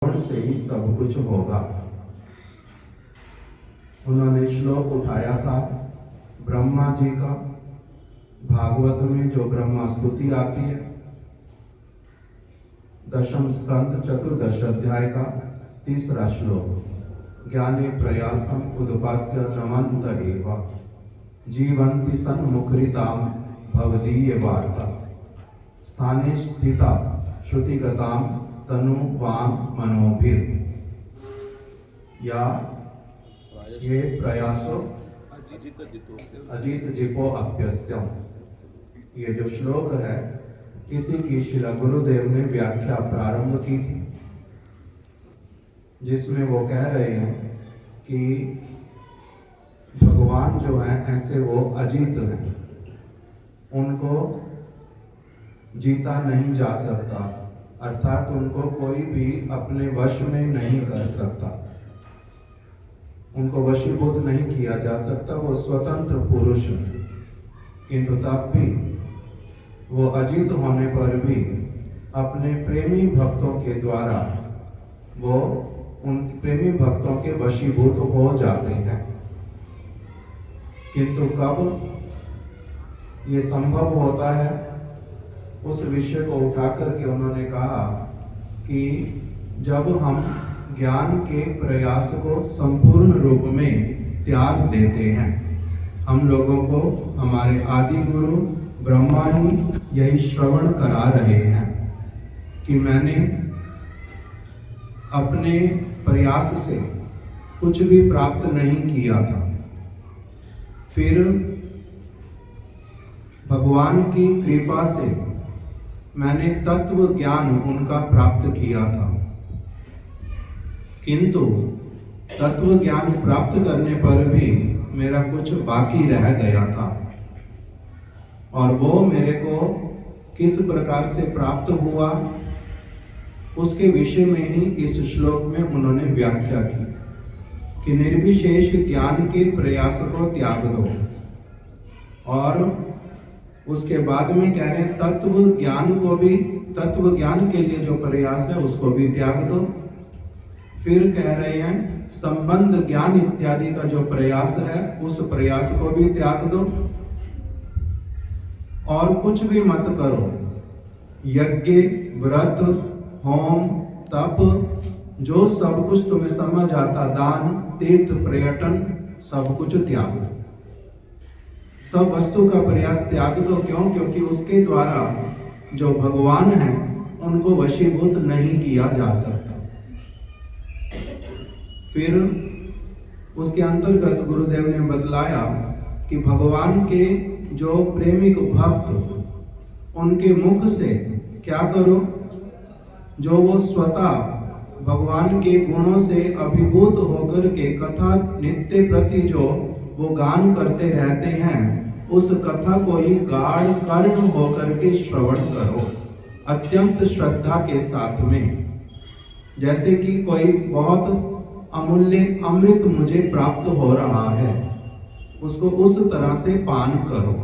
श्रवण से ही सब कुछ होगा। उन्होंने श्लोक उठाया था ब्रह्मा जी का, भागवत में जो ब्रह्मा स्तुति आती है, दशम स्कंद चतुर्दश अध्याय का 3रा श्लोक। ज्ञाने प्रयासम उद्भास्य नमंत एव जीवंति सन्मुखरिताम भवदीय वार्ता स्थाने स्थिता श्रुतिगताम तनुवाम मनोभिर। या ये प्रयासो अजित जिपो अभ्यस्यम, ये जो श्लोक है इसी की श्री गुरुदेव ने व्याख्या प्रारंभ की थी, जिसमें वो कह रहे हैं कि भगवान जो हैं ऐसे वो अजीत हैं, उनको जीता नहीं जा सकता, अर्थात उनको कोई भी अपने वश में नहीं कर सकता, उनको वशीभूत नहीं किया जा सकता। वो स्वतंत्र पुरुष है, किंतु तब भी वो अजीत होने पर भी अपने प्रेमी भक्तों के द्वारा वो उन प्रेमी भक्तों के वशीभूत हो जाते हैं। किंतु कब ये संभव होता है, उस विषय को उठाकर के उन्होंने कहा कि जब हम ज्ञान के प्रयास को संपूर्ण रूप में त्याग देते हैं। हम लोगों को हमारे आदि गुरु ब्रह्मा ही यही श्रवण करा रहे हैं कि मैंने अपने प्रयास से कुछ भी प्राप्त नहीं किया था, फिर भगवान की कृपा से मैंने तत्व ज्ञान उनका प्राप्त किया था, किंतु तत्व ज्ञान प्राप्त करने पर भी मेरा कुछ बाकी रह गया था, और वो मेरे को किस प्रकार से प्राप्त हुआ उसके विषय में ही इस श्लोक में उन्होंने व्याख्या की कि निर्विशेष ज्ञान के प्रयास को त्याग दो, और उसके बाद में कह रहे हैं तत्व ज्ञान को भी, तत्व ज्ञान के लिए जो प्रयास है उसको भी त्याग दो। फिर कह रहे हैं संबंध ज्ञान इत्यादि का जो प्रयास है उस प्रयास को भी त्याग दो, और कुछ भी मत करो। यज्ञ, व्रत, होम, तप, जो सब कुछ तुम्हें समझ आता, दान, तीर्थ, पर्यटन, सब कुछ त्याग दो। सब वस्तु का प्रयास त्याग दो। क्यों? क्योंकि उसके द्वारा जो भगवान हैं उनको वशीभूत नहीं किया जा सकता। फिर उसके अंतर्गत गुरुदेव ने बतलाया कि भगवान के जो प्रेमिक भक्त, उनके मुख से क्या करो, जो वो स्वतः भगवान के गुणों से अभिभूत होकर के कथा नित्य प्रति जो वो गान करते रहते हैं, उस कथा को ही गाढ़ कर्ण होकर के श्रवण करो अत्यंत श्रद्धा के साथ में, जैसे कि कोई बहुत अमूल्य अमृत मुझे प्राप्त हो रहा है, उसको उस तरह से पान करो,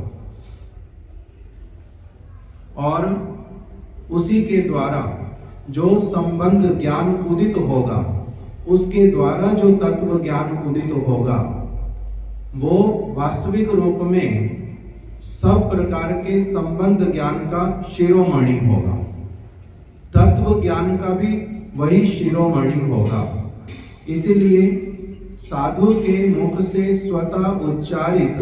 और उसी के द्वारा जो संबंध ज्ञान उदित होगा, उसके द्वारा जो तत्व ज्ञान उदित होगा, वो वास्तविक रूप में सब प्रकार के संबंध ज्ञान का शिरोमणि होगा, तत्व ज्ञान का भी वही शिरोमणि होगा। इसीलिए साधु के मुख से स्वतः उच्चारित,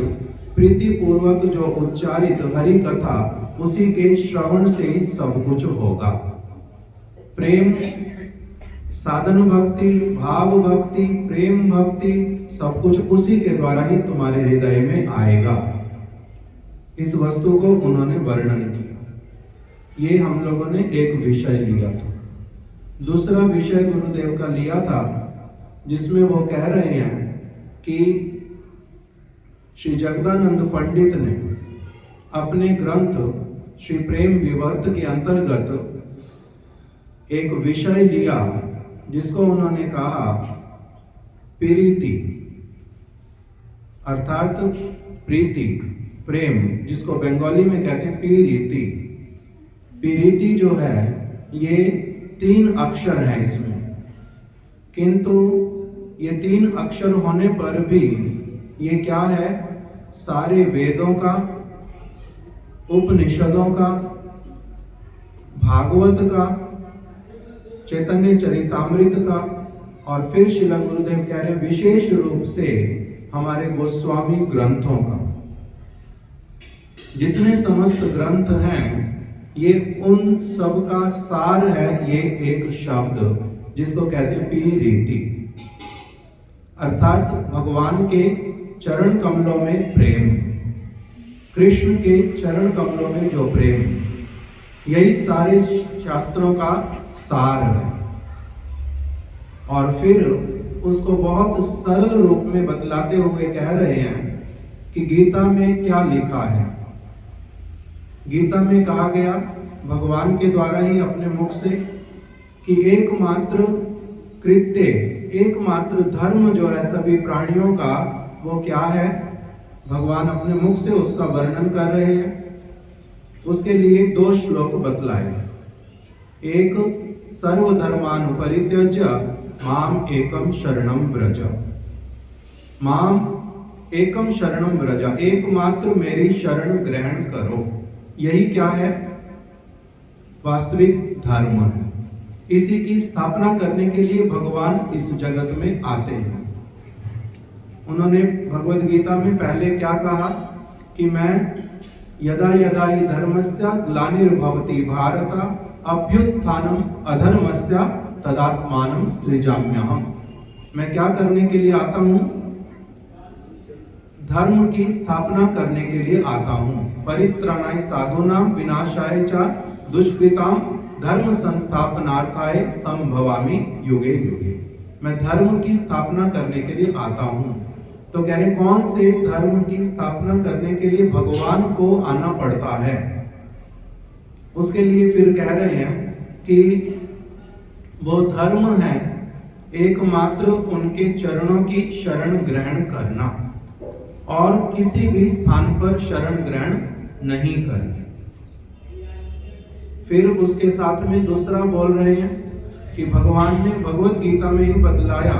प्रीति पूर्वक जो उच्चारित हरि कथा, उसी के श्रवण से ही सब कुछ होगा। प्रेम, साधन भक्ति, भाव भक्ति, प्रेम भक्ति, सब कुछ उसी के द्वारा ही तुम्हारे हृदय में आएगा। इस वस्तु को उन्होंने वर्णन किया। ये हम लोगों ने एक विषय लिया था। दूसरा विषय गुरुदेव का लिया था, जिसमें वो कह रहे हैं कि श्री जगदानंद पंडित ने अपने ग्रंथ श्री प्रेम विवर्त के अंतर्गत एक विषय लिया, जिसको उन्होंने कहा प्रीति, अर्थात प्रीति, प्रेम, जिसको बंगाली में कहते हैं पीरीति। पीरीति जो है ये 3 अक्षर हैं इसमें। किंतु ये 3 अक्षर होने पर भी ये क्या है, सारे वेदों का, उपनिषदों का, भागवत का, चैतन्य चरितामृत का, और फिर श्रील गुरुदेव कह रहे विशेष रूप से हमारे गोस्वामी ग्रंथों का। जितने समस्त ग्रंथ हैं ये उन सब का सार है ये एक शब्द जिसको कहते हैं पीरिति, अर्थात भगवान के चरण कमलों में प्रेम, कृष्ण के चरण कमलों में जो प्रेम, यही सारे शास्त्रों का सार है। और फिर उसको बहुत सरल रूप में बतलाते हुए कह रहे हैं कि गीता में क्या लिखा है। गीता में कहा गया भगवान के द्वारा ही अपने मुख से कि एकमात्र कृत्य, एकमात्र धर्म जो है सभी प्राणियों का, वो क्या है, भगवान अपने मुख से उसका वर्णन कर रहे हैं। उसके लिए 2 श्लोक बतलाए। एक, सर्वधर्मान् परित्यज्य माम एकम शरणम व्रज, माम एकम शरणम व्रज, एकमात्र मेरी शरण ग्रहण करो। यही क्या है, वास्तविक धर्म है। इसी की स्थापना करने के लिए भगवान इस जगत में आते हैं। उन्होंने भगवद गीता में पहले क्या कहा कि मैं यदा यदा हि धर्मस्य ग्लानिर्भवति भारत अभ्युत्थानम अधर्मस्य तदात्मानं सृजाम्यहम्। मैं क्या करने के लिए आता हूँ, धर्म की स्थापना करने के लिए आता हूँ। परित्राणाय साधूनां विनाशाय च दुष्कृतां धर्म संस्थापनार्थाय संभवामि युगे युगे। मैं धर्म की स्थापना करने के लिए आता हूँ। तो कह रहे कौन से धर्म की स्थापना करने के लिए भगवान को आना पड़ता है। उसके लिए फिर कह रहे हैं कि वो धर्म है एकमात्र उनके चरणों की शरण ग्रहण करना और किसी भी स्थान पर शरण ग्रहण नहीं करनी। फिर उसके साथ में दूसरा बोल रहे हैं कि भगवान ने भगवत गीता में ही बतलाया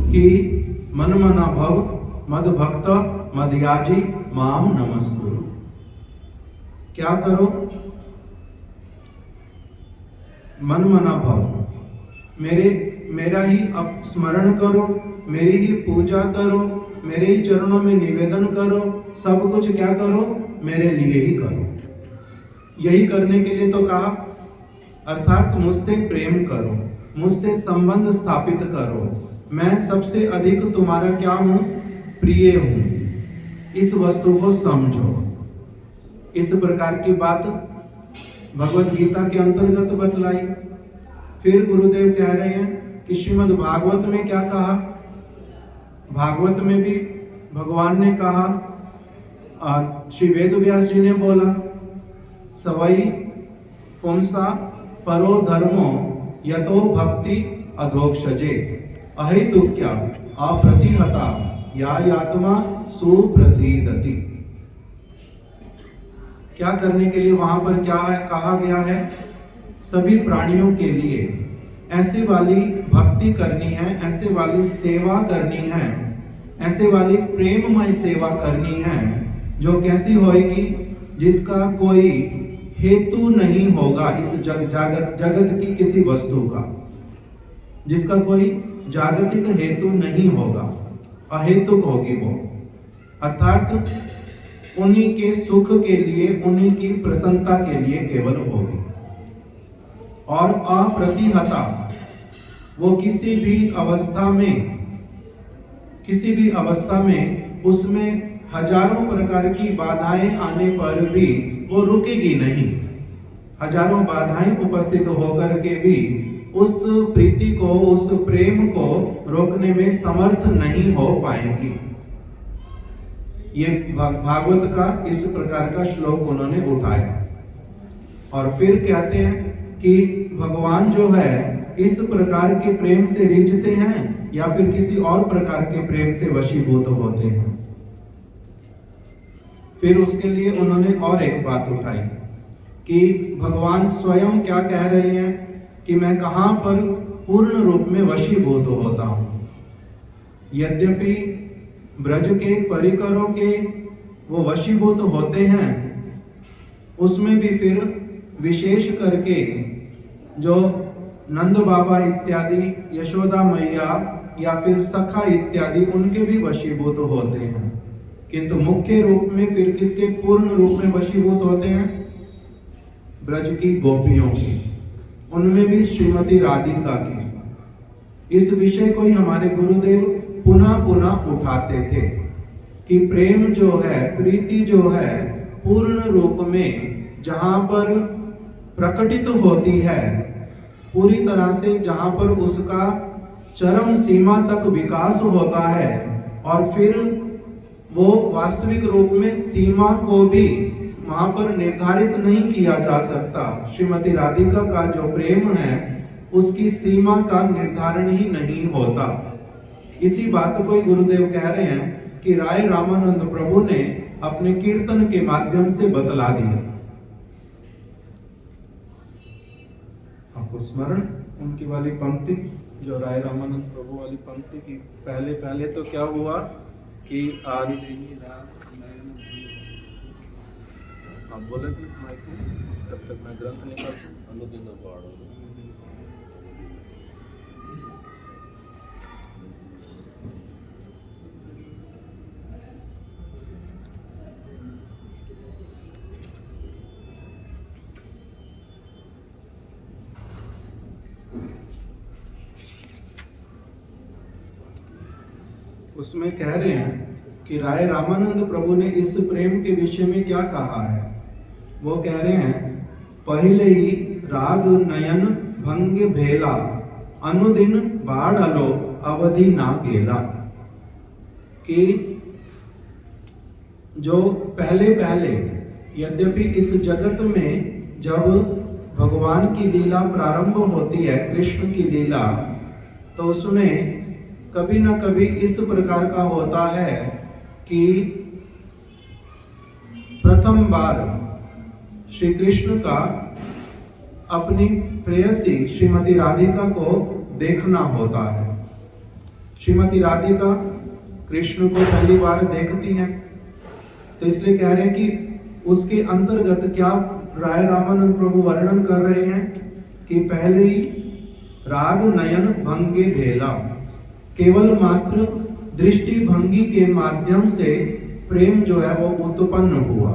कि मन मना भव मद भक्त मदयाजी माम नमस्कुरु। क्या करो, मन मना भव, मेरा ही अब स्मरण करो, मेरी ही पूजा करो, मेरे ही चरणों में निवेदन करो, सब कुछ क्या करो, मेरे लिए ही करो। यही करने के लिए तो कहा, अर्थात मुझसे प्रेम करो, मुझसे संबंध स्थापित करो, मैं सबसे अधिक तुम्हारा क्या हूं, प्रिय हूं, इस वस्तु को समझो। इस प्रकार की बात भगवत गीता के अंतर्गत बतलाई। फिर गुरुदेव कह रहे हैं कि श्रीमद् भागवत में क्या कहा, भागवत में भी भगवान ने कहा, श्री वेद व्यास जी ने बोला, सवई पुंसा परो धर्मो यतो भक्ति अधोक्षजे अहेतुक्या अप्रतिहता या यात्मा सुप्रसीदति। क्या करने के लिए वहां पर क्या है, कहा गया है, सभी प्राणियों के लिए ऐसी वाली भक्ति करनी है, ऐसे वाली सेवा करनी है, ऐसे वाली प्रेममय सेवा करनी है जो कैसी होएगी, जिसका कोई हेतु नहीं होगा इस जगत की किसी वस्तु का, जिसका कोई जागतिक हेतु नहीं होगा, अहेतुक होगी वो, अर्थात उन्हीं के सुख के लिए, उन्हीं की प्रसन्नता के लिए केवल होगी। और अप्रतिहता, वो किसी भी अवस्था में उसमें हजारों प्रकार की बाधाएं आने पर भी वो रुकेगी नहीं। हजारों बाधाएं उपस्थित होकर के भी उस प्रीति को, उस प्रेम को रोकने में समर्थ नहीं हो पाएंगी। ये भागवत का इस प्रकार का श्लोक उन्होंने उठाया। और फिर कहते हैं कि भगवान जो है इस प्रकार के प्रेम से रीझते हैं या फिर किसी और प्रकार के प्रेम से वशीभूत होते हैं। फिर उसके लिए उन्होंने और एक बात उठाई कि भगवान स्वयं क्या कह रहे हैं कि मैं कहां पर पूर्ण रूप में वशीभूत होता हूं। यद्यपि ब्रज के परिकरों के वो वशीभूत होते हैं, उसमें भी फिर विशेष करके जो नंद बाबा इत्यादि, यशोदा मैया या फिर सखा इत्यादि, उनके भी वशीभूत होते हैं। किंतु मुख्य रूप में फिर किसके पूर्ण रूप में वशीभूत होते हैं? ब्रज की गोपियों की, उनमें भी श्रीमती राधिका की। इस विषय को ही हमारे गुरुदेव पुनः पुनः उठाते थे कि प्रेम जो है, प्रीति जो है, पूर्ण रूप में जहां पर प्रकटित होती है, पूरी तरह से जहां पर उसका चरम सीमा तक विकास होता है, और फिर वो वास्तविक रूप में सीमा को भी वहां पर निर्धारित नहीं किया जा सकता। श्रीमती राधिका का जो प्रेम है, उसकी सीमा का निर्धारण ही नहीं होता। इसी बात को गुरुदेव कह रहे हैं कि राय रामानंद प्रभु ने अपने कीर्तन के माध्यम से बतला दिया। आपको स्मरण उनकी वाली पंक्ति, जो राय रामानंद प्रभु वाली पंक्ति की, पहले तो क्या हुआ कि आप बोले थे माइक में, तब तक मैं ग्रंथ निकालता हूं। उसमें कह रहे हैं कि राय रामानंद प्रभु ने इस प्रेम के विषय में क्या कहा है। वो कह रहे हैं, पहले ही राग नयन भंग भेला, अनुदिन बाढ़लो अवधि ना गेला। कि जो पहले यद्यपि इस जगत में जब भगवान की लीला प्रारंभ होती है, कृष्ण की लीला, तो उसमें कभी ना कभी इस प्रकार का होता है कि प्रथम बार श्री कृष्ण का अपनी प्रेयसी श्रीमती राधिका को देखना होता है। श्रीमती राधिका कृष्ण को पहली बार देखती हैं, तो इसलिए कह रहे हैं कि उसके अंतर्गत क्या राय रामानंद प्रभु वर्णन कर रहे हैं कि पहले ही राग नयन भंगे भेला, केवल मात्र दृष्टि भंगी के माध्यम से प्रेम जो है वो उत्पन्न हुआ,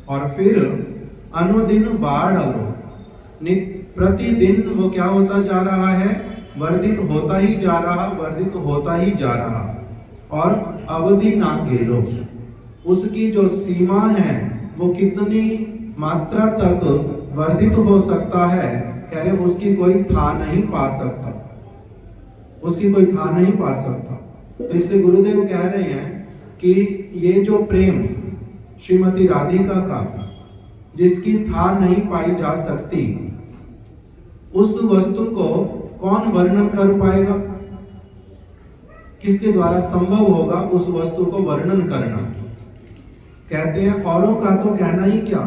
और फिर अनुदिन बाढ़ लो, प्रतिदिन वो क्या होता जा रहा है? वर्धित होता ही जा रहा, वर्धित होता ही जा रहा, और अवधि ना गेलो, उसकी जो सीमा है वो कितनी मात्रा तक वर्धित हो सकता है, कह रहे उसकी कोई था नहीं पा सकता, उसकी कोई था नहीं पा सकता। तो इसलिए गुरुदेव कह रहे हैं कि ये जो प्रेम श्रीमती राधिका का, जिसकी था नहीं पाई जा सकती, उस वस्तु को कौन वर्णन कर पाएगा? किसके द्वारा संभव होगा उस वस्तु को वर्णन करना? कहते हैं औरों का तो कहना ही क्या,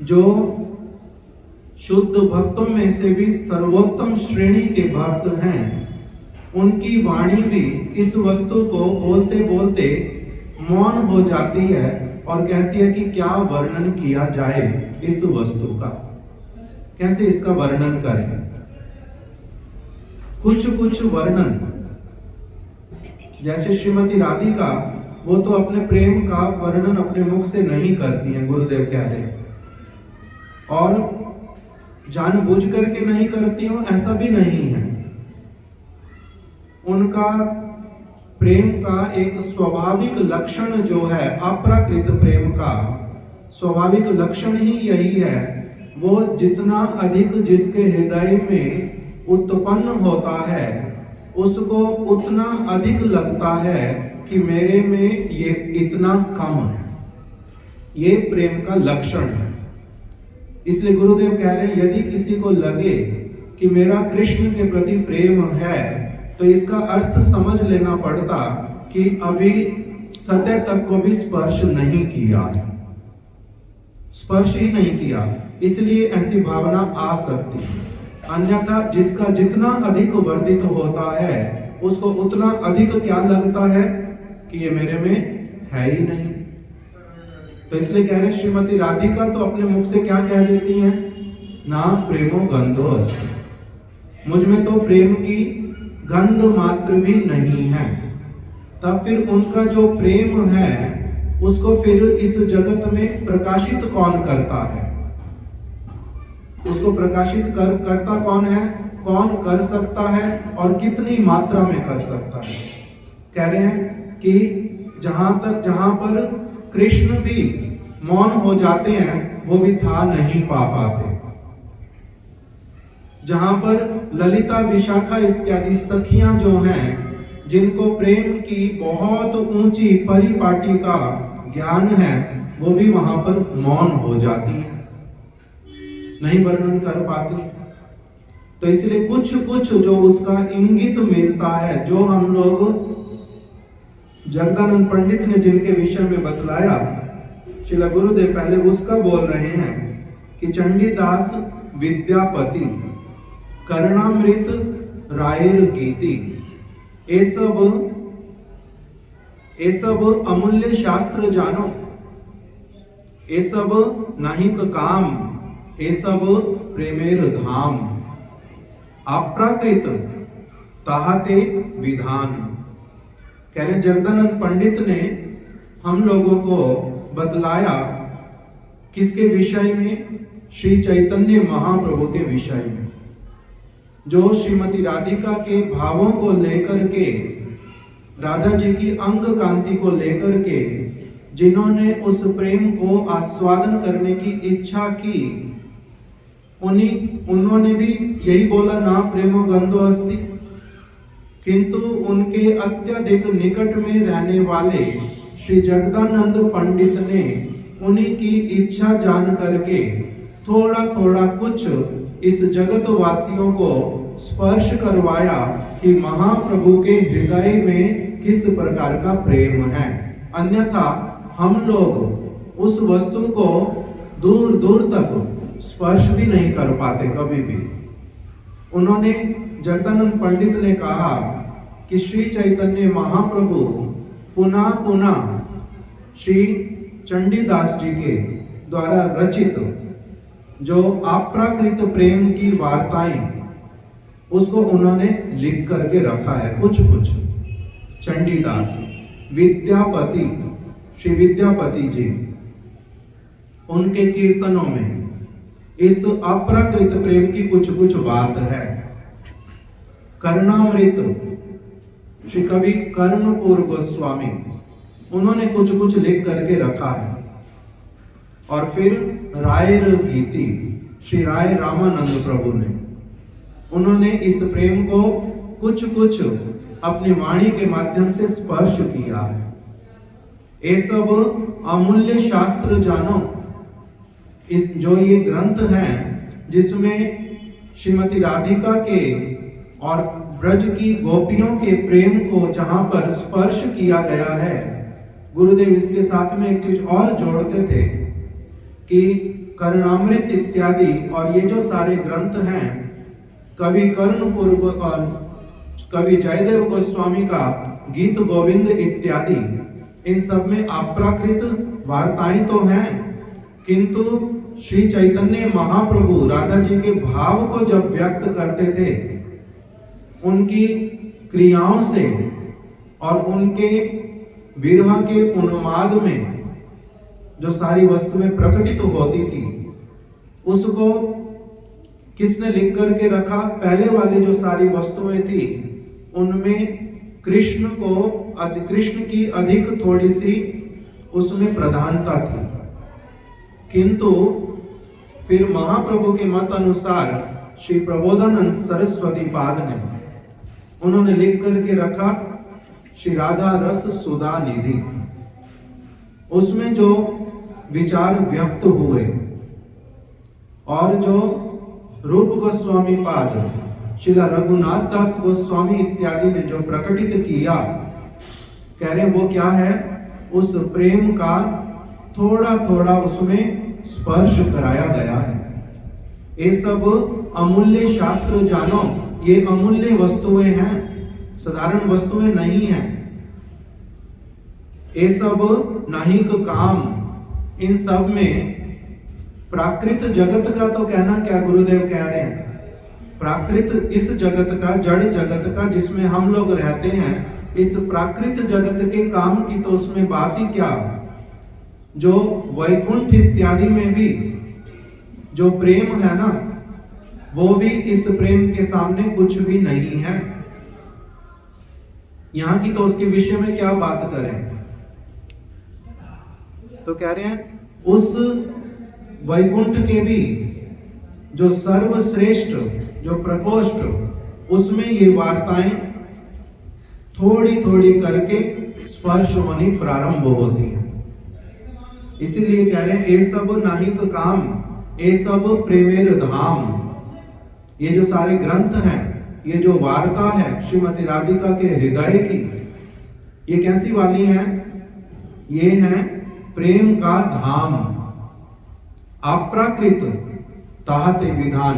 जो शुद्ध भक्तों में से भी सर्वोत्तम श्रेणी के भक्त हैं, उनकी वाणी भी इस वस्तु को बोलते बोलते मौन हो जाती है और कहती है कि क्या वर्णन किया जाए इस वस्तु का, कैसे इसका वर्णन करें। कुछ वर्णन, जैसे श्रीमती राधिका, वो तो अपने प्रेम का वर्णन अपने मुख से नहीं करती हैं, गुरुदेव कह रहे हैं, और जानबूझ करके नहीं करती हो ऐसा भी नहीं है। उनका प्रेम का एक स्वाभाविक लक्षण जो है, अप्राकृत प्रेम का स्वाभाविक लक्षण ही यही है, वो जितना अधिक जिसके हृदय में उत्पन्न होता है, उसको उतना अधिक लगता है कि मेरे में ये इतना कम है। ये प्रेम का लक्षण है। इसलिए गुरुदेव कह रहे हैं, यदि किसी को लगे कि मेरा कृष्ण के प्रति प्रेम है, तो इसका अर्थ समझ लेना पड़ता कि अभी सतह तक को भी स्पर्श नहीं किया है, स्पर्श ही नहीं किया, इसलिए ऐसी भावना आ सकती है। अन्यथा जिसका जितना अधिक वर्धित होता है उसको उतना अधिक क्या लगता है कि ये मेरे में है ही नहीं। तो इसलिए कह रहे श्रीमती राधिका तो अपने मुख से क्या कह देती हैं, ना प्रेमो गंधो अस्ति, मुझ में तो प्रेम की गंध मात्र भी नहीं है। तब फिर उनका जो प्रेम है उसको फिर इस जगत में प्रकाशित कौन करता है, उसको प्रकाशित करता कौन है, कौन कर सकता है और कितनी मात्रा में कर सकता है। कह रहे हैं कि जहां पर कृष्ण भी मौन हो जाते हैं वो भी था नहीं पा पाते। जहां पर ललिता विशाखा इत्यादि सखियां जो हैं जिनको प्रेम की बहुत ऊंची परिपाटी का ज्ञान है वो भी वहां पर मौन हो जाती हैं, नहीं वर्णन कर पाती। तो इसलिए कुछ कुछ जो उसका इंगित मिलता है, जो हम लोग जगदानंद पंडित ने जिनके विषय में बतलाया श्रील गुरुदेव पहले उसका बोल रहे हैं कि चंडीदास विद्यापति कर्णामृत रायर गीति ये सब अमूल्य शास्त्र जानो, ये सब नाहिक काम, ये सब प्रेमेर धाम, अप्राकृत ताहते विधान। कह रहे जगदानंद पंडित ने हम लोगों को बतलाया किसके विषय में, श्री चैतन्य महाप्रभु के विषय में, जो श्रीमती राधिका के भावों को लेकर के, राधा जी की अंग कांति को लेकर के, जिन्होंने उस प्रेम को आस्वादन करने की इच्छा की, उन्होंने भी यही बोला ना प्रेमो गंधो अस्ति। किंतु उनके अत्यधिक निकट में रहने वाले श्री जगदानंद पंडित ने उन्हीं की इच्छा जान करके थोड़ा थोड़ा कुछ इस जगत वासियों को स्पर्श करवाया कि महाप्रभु के हृदय में किस प्रकार का प्रेम है। अन्यथा हम लोग उस वस्तु को दूर दूर तक स्पर्श भी नहीं कर पाते कभी भी। उन्होंने जगदानंद पंडित ने कहा कि श्री चैतन्य महाप्रभु पुनः पुनः श्री चंडीदास जी के द्वारा रचित जो अप्राकृत प्रेम की वार्ताएं, उसको उन्होंने लिख करके रखा है कुछ कुछ। चंडीदास विद्यापति, श्री विद्यापति जी, उनके कीर्तनों में इस अप्राकृत प्रेम की कुछ कुछ बात है। कर्णामृत श्री कवि कर्णपुर गोस्वामी, उन्होंने कुछ कुछ लिख करके रखा है। और फिर रायर गीति श्री राय रामानंद प्रभु ने, उन्होंने इस प्रेम को कुछ कुछ अपनी वाणी के माध्यम से स्पर्श किया है। ये सब अमूल्य शास्त्र जानो, इस जो ये ग्रंथ हैं जिसमें श्रीमती राधिका के और ब्रज की गोपियों के प्रेम को जहां पर स्पर्श किया गया है, गुरुदेव इसके साथ में एक चीज और जोड़ते थे कि कर्णामृत इत्यादि और ये जो सारे ग्रंथ हैं, कवि कर्णपुर और कवि जयदेव गोस्वामी का गीत गोविंद इत्यादि, इन सब में अप्राकृत वार्ताएं तो हैं, किंतु श्री चैतन्य महाप्रभु राधा जी के भाव को जब व्यक्त करते थे, उनकी क्रियाओं से और उनके विरह के उन्माद में जो सारी वस्तुएं प्रकटित होती थी, उसको किसने लिख करके रखा? पहले वाली जो सारी वस्तुएं थी उनमें कृष्ण की अधिक थोड़ी सी उसमें प्रधानता थी, किंतु फिर महाप्रभु के मत अनुसार श्री प्रबोधानंद सरस्वती पाद ने उन्होंने लिख करके रखा श्री राधा रस सुधा निधि। उसमें जो विचार व्यक्त हुए और जो रूप गोस्वामी पाद, श्रीला रघुनाथ दास गोस्वामी इत्यादि ने जो प्रकटित किया, कह रहे वो क्या है? उस प्रेम का थोड़ा थोड़ा उसमें स्पर्श कराया गया है। ये सब अमूल्य शास्त्र जानो, ये अमूल्य वस्तुएं हैं, साधारण वस्तुएं नहीं हैं। ये सब नाहिक काम, इन सब में प्राकृत जगत का तो कहना क्या, गुरुदेव कह रहे हैं प्राकृत इस जगत का, जड़ जगत का जिसमें हम लोग रहते हैं, इस प्राकृत जगत के काम की तो उसमें बात ही क्या। जो वैकुंठ इत्यादि में भी जो प्रेम है ना, वो भी इस प्रेम के सामने कुछ भी नहीं है। यहां की तो उसके विषय में क्या बात करें। तो कह रहे हैं उस वैकुंठ के भी जो सर्वश्रेष्ठ, जो प्रकोष्ठ, उसमें ये वार्ताएं थोड़ी थोड़ी करके स्पर्श होनी प्रारंभ होती हैं। इसीलिए कह रहे हैं ये सब नाहिक काम, ये सब प्रेमेर धाम। ये जो सारे ग्रंथ हैं, ये जो वार्ता है श्रीमती राधिका के हृदय की, ये कैसी वाली हैं? ये हैं प्रेम का धाम, अप्राकृत ताहते विधान।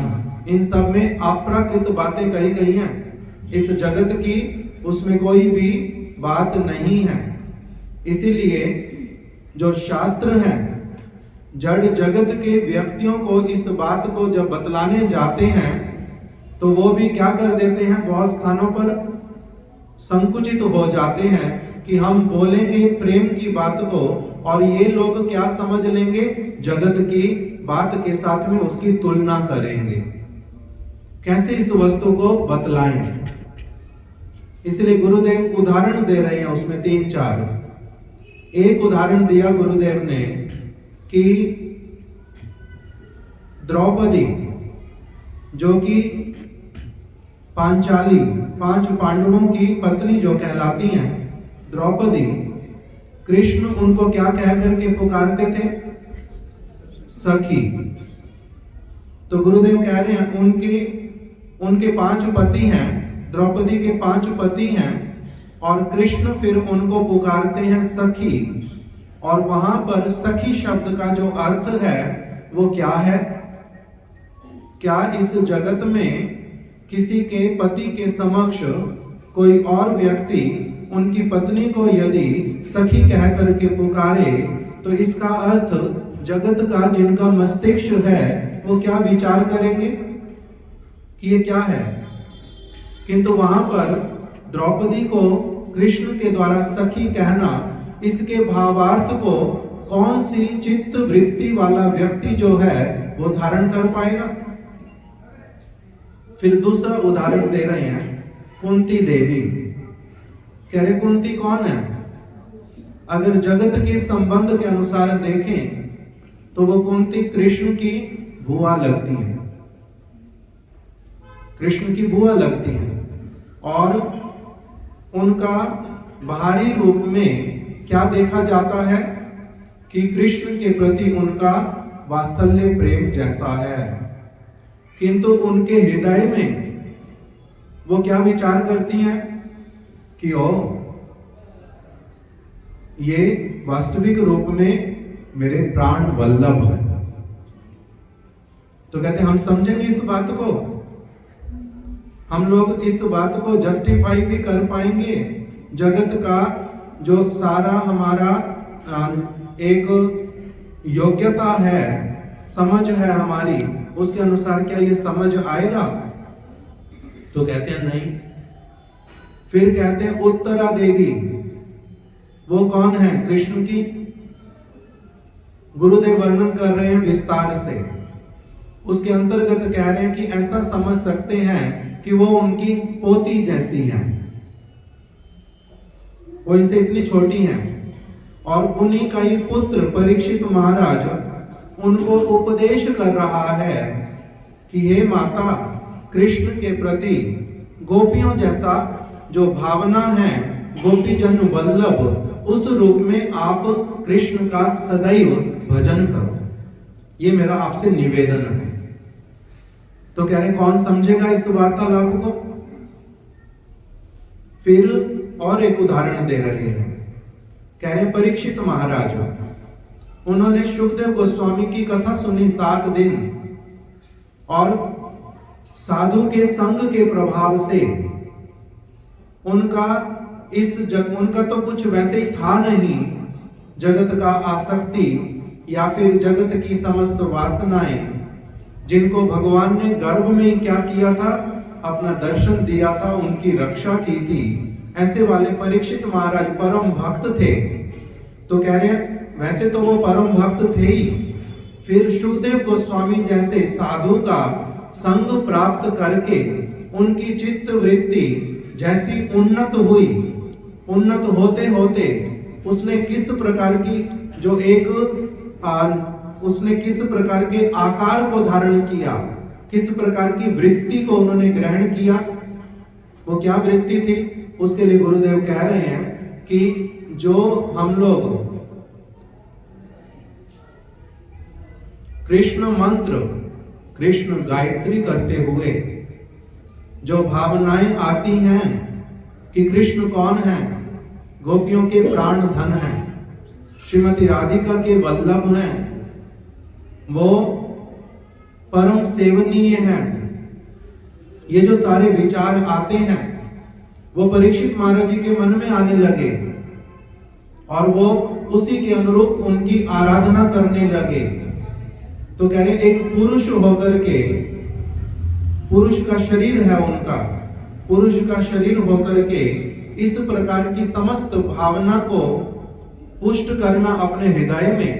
इन सब में अप्राकृत बातें कही गई हैं, इस जगत की उसमें कोई भी बात नहीं है। इसीलिए जो शास्त्र हैं, जड़ जगत के व्यक्तियों को इस बात को जब बतलाने जाते हैं तो वो भी क्या कर देते हैं, बहुत स्थानों पर संकुचित हो जाते हैं कि हम बोलेंगे प्रेम की बात को और ये लोग क्या समझ लेंगे, जगत की बात के साथ में उसकी तुलना करेंगे, कैसे इस वस्तु को बतलाएं। इसलिए गुरुदेव उदाहरण दे रहे हैं उसमें 3-4। एक उदाहरण दिया गुरुदेव ने कि द्रौपदी जो कि पांचाली, 5 पांडवों की पत्नी जो कहलाती हैं, द्रौपदी, कृष्ण उनको क्या कह करके पुकारते थे? सखी। तो गुरुदेव कह रहे हैं उनके 5 पति हैं, द्रौपदी के 5 पति हैं और कृष्ण फिर उनको पुकारते हैं सखी। और वहां पर सखी शब्द का जो अर्थ है वो क्या है? क्या इस जगत में किसी के पति के समक्ष कोई और व्यक्ति उनकी पत्नी को यदि सखी कह करके पुकारे तो इसका अर्थ जगत का जिनका मस्तिष्क है वो क्या विचार करेंगे कि ये क्या है? किंतु वहां पर द्रौपदी को कृष्ण के द्वारा सखी कहना, इसके भावार्थ को कौन सी चित्त वृत्ति वाला व्यक्ति जो है वो धारण कर पाएगा? फिर दूसरा उदाहरण दे रहे हैं कुंती देवी। कह रहे कुंती कौन है? अगर जगत के संबंध के अनुसार देखें तो वो कुंती कृष्ण की बुआ लगती है, कृष्ण की बुआ लगती है। और उनका बाहरी रूप में क्या देखा जाता है कि कृष्ण के प्रति उनका वात्सल्य प्रेम जैसा है, किंतु उनके हृदय में वो क्या विचार करती हैं कि ओ ये वास्तविक रूप में मेरे प्राण वल्लभ है। तो कहते हम समझेंगे इस बात को, हम लोग इस बात को जस्टिफाई भी कर पाएंगे। जगत का जो सारा हमारा एक योग्यता है, समझ है हमारी, उसके अनुसार क्या ये समझ आएगा? तो कहते हैं नहीं। फिर कहते हैं उत्तरा देवी, वो कौन है? कृष्ण की। गुरुदेव वर्णन कर रहे हैं विस्तार से, उसके अंतर्गत कह रहे हैं कि ऐसा समझ सकते हैं कि वो उनकी पोती जैसी हैं, वो इनसे इतनी छोटी हैं। और उन्हीं का ही पुत्र परीक्षित महाराज उनको उपदेश कर रहा है कि हे माता, कृष्ण के प्रति गोपियों जैसा जो भावना है, गोपीजन वल्लभ, उस रूप में आप कृष्ण का सदैव भजन करो, ये मेरा आपसे निवेदन है। तो कह रहे कौन समझेगा इस वार्तालाप को? फिर और एक उदाहरण दे रहे हैं, कह रहे परीक्षित महाराज, उन्होंने सुखदेव गोस्वामी की कथा सुनी 7 दिन और साधु के संग के प्रभाव से उनका उनका तो कुछ वैसे ही था नहीं, जगत का आसक्ति या फिर जगत की समस्त वासनाएं, जिनको भगवान ने गर्भ में ही क्या किया था, अपना दर्शन दिया था, उनकी रक्षा की थी। ऐसे वाले परीक्षित महाराज परम भक्त थे। तो कह रहे हैं वैसे तो वो परम भक्त थे ही, फिर शुकदेव गोस्वामी जैसे साधु का संग प्राप्त करके उनकी चित्त वृत्ति जैसी उन्नत हुई, उन्नत होते होते उसने किस प्रकार की उसने किस प्रकार के आकार को धारण किया, किस प्रकार की वृत्ति को उन्होंने ग्रहण किया, वो क्या वृत्ति थी, उसके लिए गुरुदेव कह रहे हैं कि जो हम लोग कृष्ण मंत्र, कृष्ण गायत्री करते हुए जो भावनाएं आती हैं कि कृष्ण कौन है, गोपियों के प्राण धन हैं, श्रीमती राधिका के वल्लभ हैं, वो परम सेवनीय हैं, ये जो सारे विचार आते हैं वो परीक्षित महाराज जी के मन में आने लगे और वो उसी के अनुरूप उनकी आराधना करने लगे। तो कह रहे एक पुरुष होकर के, पुरुष का शरीर है उनका, पुरुष का शरीर होकर के इस प्रकार की समस्त भावना को पुष्ट करना अपने हृदय में,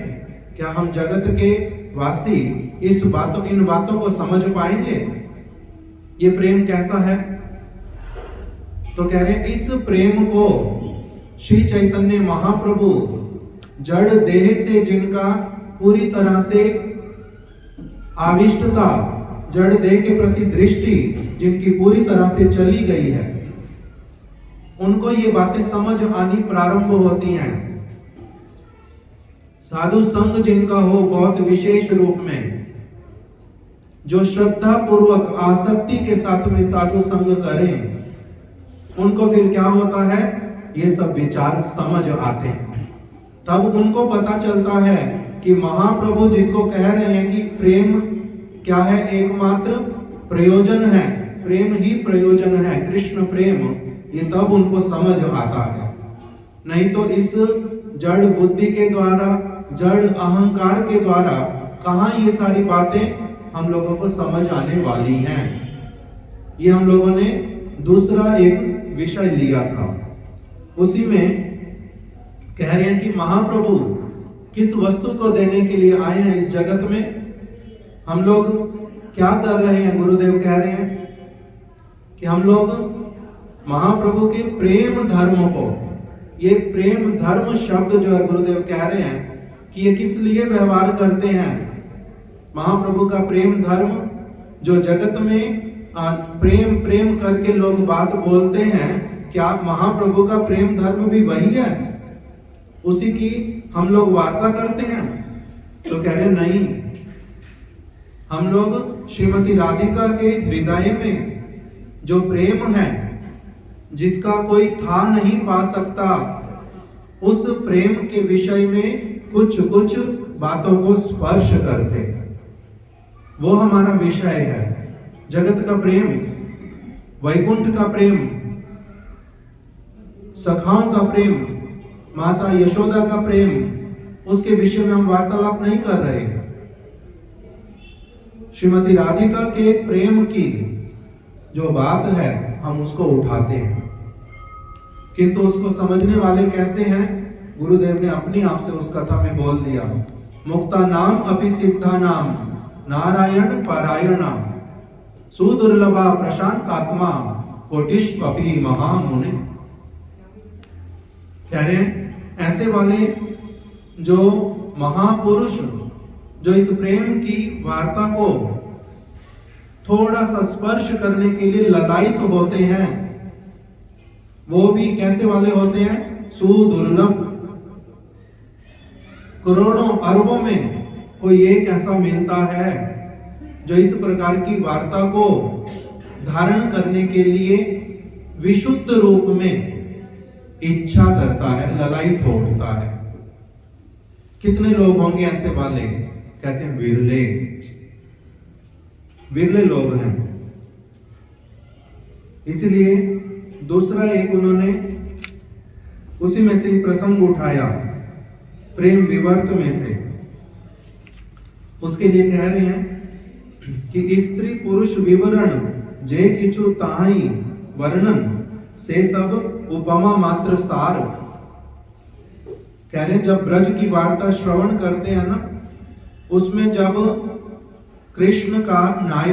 क्या हम जगत के वासी इन बातों को समझ पाएंगे? ये प्रेम कैसा है? तो कह रहे हैं इस प्रेम को श्री चैतन्य महाप्रभु जड़ देह से जिनका पूरी तरह से आविष्टता, जड़ देह के प्रति दृष्टि जिनकी पूरी तरह से चली गई है, उनको ये बातें समझ आनी प्रारंभ होती हैं। साधु संग जिनका हो बहुत विशेष रूप में, जो श्रद्धा पूर्वक आसक्ति के साथ में साधु संग करें, उनको फिर क्या होता है, ये सब विचार समझ आते हैं। तब उनको पता चलता है कि महाप्रभु जिसको कह रहे हैं कि प्रेम क्या है, एकमात्र प्रयोजन है, प्रेम ही प्रयोजन है, कृष्ण प्रेम, ये तब उनको समझ आता है। नहीं तो इस जड़ बुद्धि के द्वारा, जड़ अहंकार के द्वारा कहाँ ये सारी बातें हम लोगों को समझ आने वाली हैं। ये हम लोगों ने दूसरा एक विषय लिया था, उसी में कह रहे हैं कि महाप्रभु किस वस्तु को देने के लिए आए हैं इस जगत में, हम लोग क्या कर रहे हैं। गुरुदेव कह रहे हैं कि हम लोग महाप्रभु के प्रेम धर्म को, ये प्रेम धर्म शब्द जो है गुरुदेव कह रहे हैं कि ये किस लिए व्यवहार करते हैं। महाप्रभु का प्रेम धर्म जो जगत में प्रेम प्रेम करके लोग बात बोलते हैं, क्या महाप्रभु का प्रेम धर्म भी वही है, उसी की हम लोग वार्ता करते हैं? तो कह रहे नहीं, हम लोग श्रीमती राधिका के हृदय में जो प्रेम है, जिसका कोई था नहीं पा सकता, उस प्रेम के विषय में कुछ कुछ बातों को स्पर्श करते, वो हमारा विषय है। जगत का प्रेम, वैकुंठ का प्रेम, सखाओं का प्रेम, माता यशोदा का प्रेम, उसके विषय में हम वार्तालाप नहीं कर रहे। श्रीमती राधिका के प्रेम की जो बात है हम उसको उठाते हैं, किंतु उसको समझने वाले कैसे हैं, गुरुदेव ने अपनी आप से उस कथा में बोल दिया। मुक्ता नाम अपि सिद्धा नाम नारायण पारायणा सुदुर्लभा प्रशांत आत्मा कोटिष्वपि महामुनि। कह रहे हैं ऐसे वाले जो महापुरुष जो इस प्रेम की वार्ता को थोड़ा सा स्पर्श करने के लिए ललायित होते हैं, वो भी कैसे वाले होते हैं, सुदुर्लभ। करोड़ों अरबों में कोई एक ऐसा मिलता है जो इस प्रकार की वार्ता को धारण करने के लिए विशुद्ध रूप में इच्छा करता है, ललायित हो उठता है। कितने लोग होंगे ऐसे वाले? कहते हैं विरले, विरले लोग हैं। इसलिए दूसरा एक उन्होंने उसी में से ही प्रसंग उठाया, प्रेम विवर्त में से। उसके लिए कह रहे हैं कि स्त्री पुरुष विवरण जे किछु ताहि वर्णन से सब उपमा मात्र सार। कह रहे हैं जब ब्रज की वार्ता श्रवण करते हैं ना, उसमें जब कृष्ण का नायक